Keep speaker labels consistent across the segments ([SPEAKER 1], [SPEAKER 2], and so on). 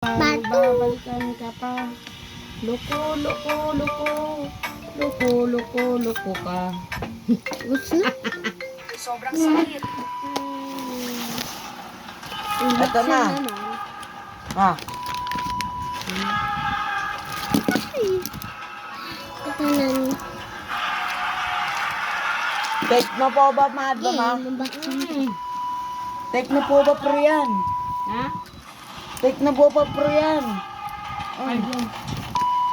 [SPEAKER 1] Babalikan ka pa. Loko, loko, loko. Loko, loko, loko ka.
[SPEAKER 2] Gusto na?
[SPEAKER 3] Sobrang sakit.
[SPEAKER 4] Ito na. Ah,
[SPEAKER 2] Ito na.
[SPEAKER 4] take na po ba, mahal ba, ma? Take na po ba, pro yan?
[SPEAKER 1] Ha?
[SPEAKER 4] Take na po ba, pro yan?
[SPEAKER 1] Ay, yun.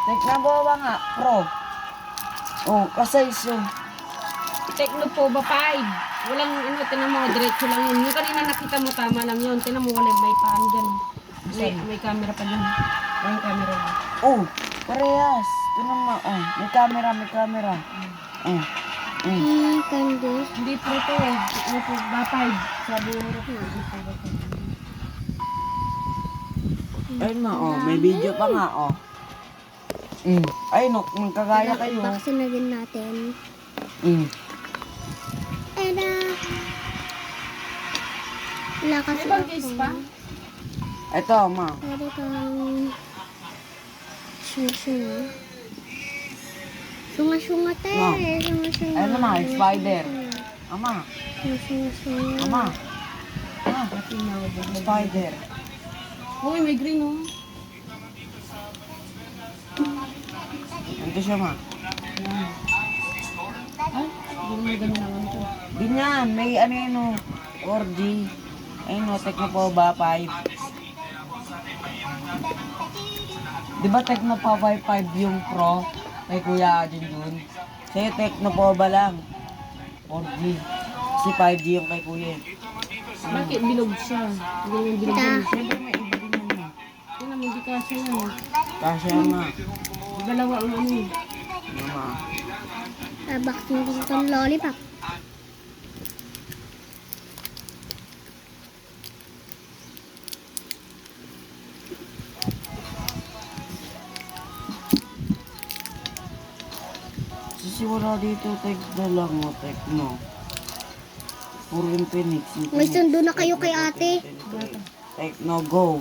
[SPEAKER 4] Take na po ba nga, pro? Oh, kasayos yun.
[SPEAKER 1] Tekno po ba 5? Walang ano, tinan mo, diretso lang yun. Yung kanina nakita mo, tama lang yun. Tinan mo, wala may paan dyan. May camera pa dyan. Walang camera.
[SPEAKER 4] Oh, parehas. Ito naman, oh. May camera, may camera. Oh.
[SPEAKER 2] Candice.
[SPEAKER 1] Hindi po ito eh. Tekno po ba 5? Sabi mo rin. Hindi po ba 5?
[SPEAKER 4] Ayun na, oh. May video pa nga, oh. Ay, no, magkagaya kayo.
[SPEAKER 2] Baksin na din natin. Eda. Wala kasi
[SPEAKER 1] May bang case pa?
[SPEAKER 4] Ito, ma.
[SPEAKER 2] Pwede kang sunga-sunga. Sunga-sunga tayo
[SPEAKER 4] No.
[SPEAKER 2] eh. Sunga-sunga.
[SPEAKER 4] Ayun naman, spider. Ama,
[SPEAKER 2] Sunga-sunga.
[SPEAKER 4] ama. Ah,
[SPEAKER 1] Tinawag ba?
[SPEAKER 4] spider.
[SPEAKER 1] Uy, may green oh.
[SPEAKER 4] Ito siya, ma.
[SPEAKER 1] Yan. Ay, hindi mo ganun naman ito.
[SPEAKER 4] Ganyan, may ano yun, oh. 4G. Ayun, oh, Tecno ba 5? Di ba Tecno ba 5 yung Pro? Kay Kuya Junjun. Sa'yo Tecno ba lang? 4G. Kasi 5G yung kay Kuya.
[SPEAKER 1] Bakit bilog siya? Hindi naman bilog
[SPEAKER 2] Ta.
[SPEAKER 1] yun.
[SPEAKER 4] Siyempre may iba din yan, ma.
[SPEAKER 1] Yan naman, hindi kasi yan.
[SPEAKER 4] Kasya, ma.
[SPEAKER 1] Dalawa ang ano.
[SPEAKER 4] Ano, ma?
[SPEAKER 2] Baksin din itong lollipop.
[SPEAKER 4] Sisiwala dito, Tecno lang mo, Tecno. Puro yung Phoenix.
[SPEAKER 2] May sundo na kayo kay ate.
[SPEAKER 4] Tecno Go.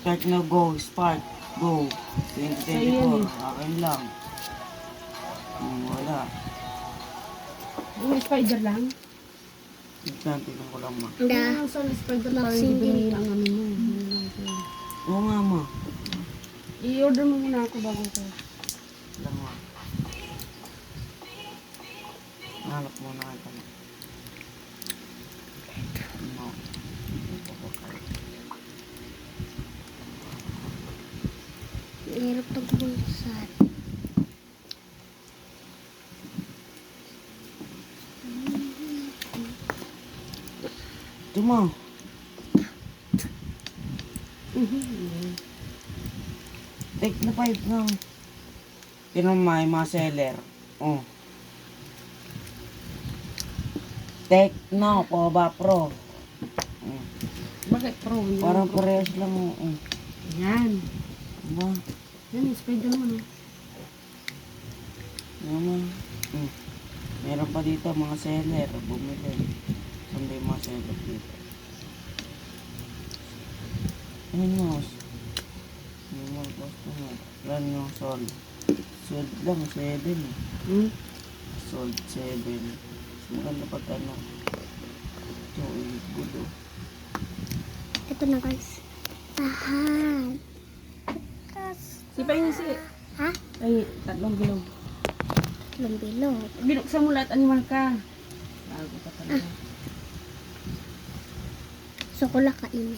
[SPEAKER 4] Tecno Go, Spark Go. 2024. Akin lang. Wala.
[SPEAKER 1] Yung spider lang?
[SPEAKER 4] Tignan ko lang, ma.
[SPEAKER 2] Handa.
[SPEAKER 1] Sa spider lang.
[SPEAKER 2] Vaccine
[SPEAKER 1] Hindi
[SPEAKER 2] din.
[SPEAKER 1] ang ano mo.
[SPEAKER 4] Oo nga, ma.
[SPEAKER 1] I-order mo muna ako bago ko.
[SPEAKER 4] Lang, ma. Hanap muna kita. No.
[SPEAKER 2] Hirap tagbulsan.
[SPEAKER 4] Ito, ma. Tecno 5 lang. Tinamay, mga seller. Oh. Tecno ba Pro.
[SPEAKER 1] Bakit pro? Hindi
[SPEAKER 4] Parang
[SPEAKER 1] naman pro.
[SPEAKER 4] parehas lang.
[SPEAKER 1] Yan.
[SPEAKER 4] Diba?
[SPEAKER 1] Yan yung spider mo. No?
[SPEAKER 4] Naman. Meron pa dito mga seller. Bumili. Saan ba yung mga seller dito? Ayun mo. Normal customer. Yan yung sold. Sold lang. 7 eh. Sold 7. Maganda pag ano. Ito ay gulo.
[SPEAKER 2] Ito na guys. Tahan.
[SPEAKER 1] Sipa yung si.
[SPEAKER 2] Ha?
[SPEAKER 1] Ay, tatlong bilog.
[SPEAKER 2] Bilog.
[SPEAKER 1] Binuksan mo lahat animal ka. Bago ka talaga.
[SPEAKER 2] So ko lang kainin.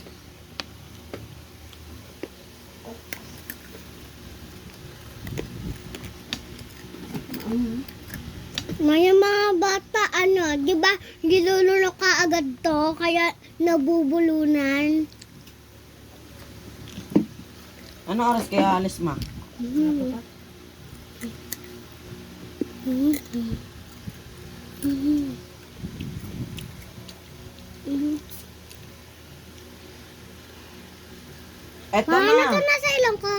[SPEAKER 2] May mga bata, di ba, nilululo ka agad to, kaya nabubulunan.
[SPEAKER 4] Ano oras kaya alis, ma? Eto
[SPEAKER 2] Ano
[SPEAKER 4] na.
[SPEAKER 2] to nasa ilong ko?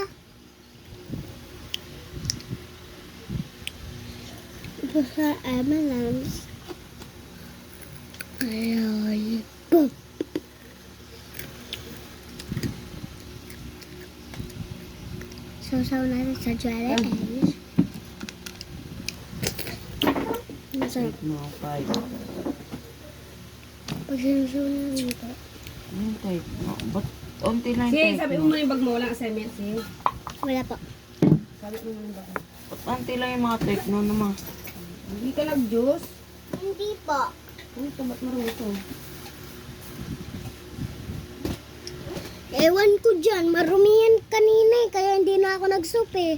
[SPEAKER 2] Ito sa M&M's. Lollipop. Sausaw natin sa jelly. Masarap.
[SPEAKER 4] Techno 5.
[SPEAKER 2] Pag sinusaw natin ito.
[SPEAKER 4] Ano yung Techno? Ba't onti lang
[SPEAKER 1] Si,
[SPEAKER 4] yung
[SPEAKER 1] sabi
[SPEAKER 4] Techno?
[SPEAKER 1] mo muna yung bag mo, walang assignment, si.
[SPEAKER 2] Wala po.
[SPEAKER 1] Sabi mo muna yung bag mo.
[SPEAKER 4] Ba't onti lang yung mga Techno naman?
[SPEAKER 1] Hindi ka nag-juice?
[SPEAKER 2] Hindi po.
[SPEAKER 1] Ano ito, ba't maruto?
[SPEAKER 2] Ewan ko dyan. Marumi yan kanina eh. Kaya hindi na ako nagsup eh.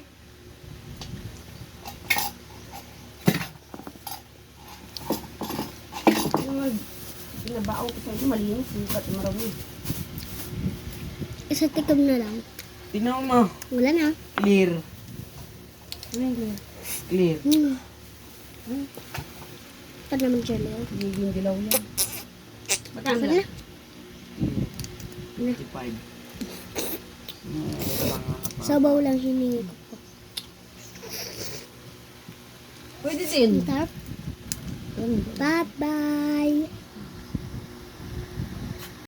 [SPEAKER 1] Yung pinabao ko sa'yo, malinis, hindi ba't marami?
[SPEAKER 2] Isa tikom na lang.
[SPEAKER 4] Tingnan mo.
[SPEAKER 2] Wala na.
[SPEAKER 4] Clear.
[SPEAKER 1] Ano yung clear?
[SPEAKER 4] Clear.
[SPEAKER 2] Ito naman jelly. oh.
[SPEAKER 1] Giging dilaw yan. Magkano
[SPEAKER 2] Wala
[SPEAKER 1] lang?
[SPEAKER 2] na.
[SPEAKER 4] Clear. 55.
[SPEAKER 2] Sabaw lang hiningi ko po.
[SPEAKER 1] Pwede din.
[SPEAKER 2] Tap. Bye-bye.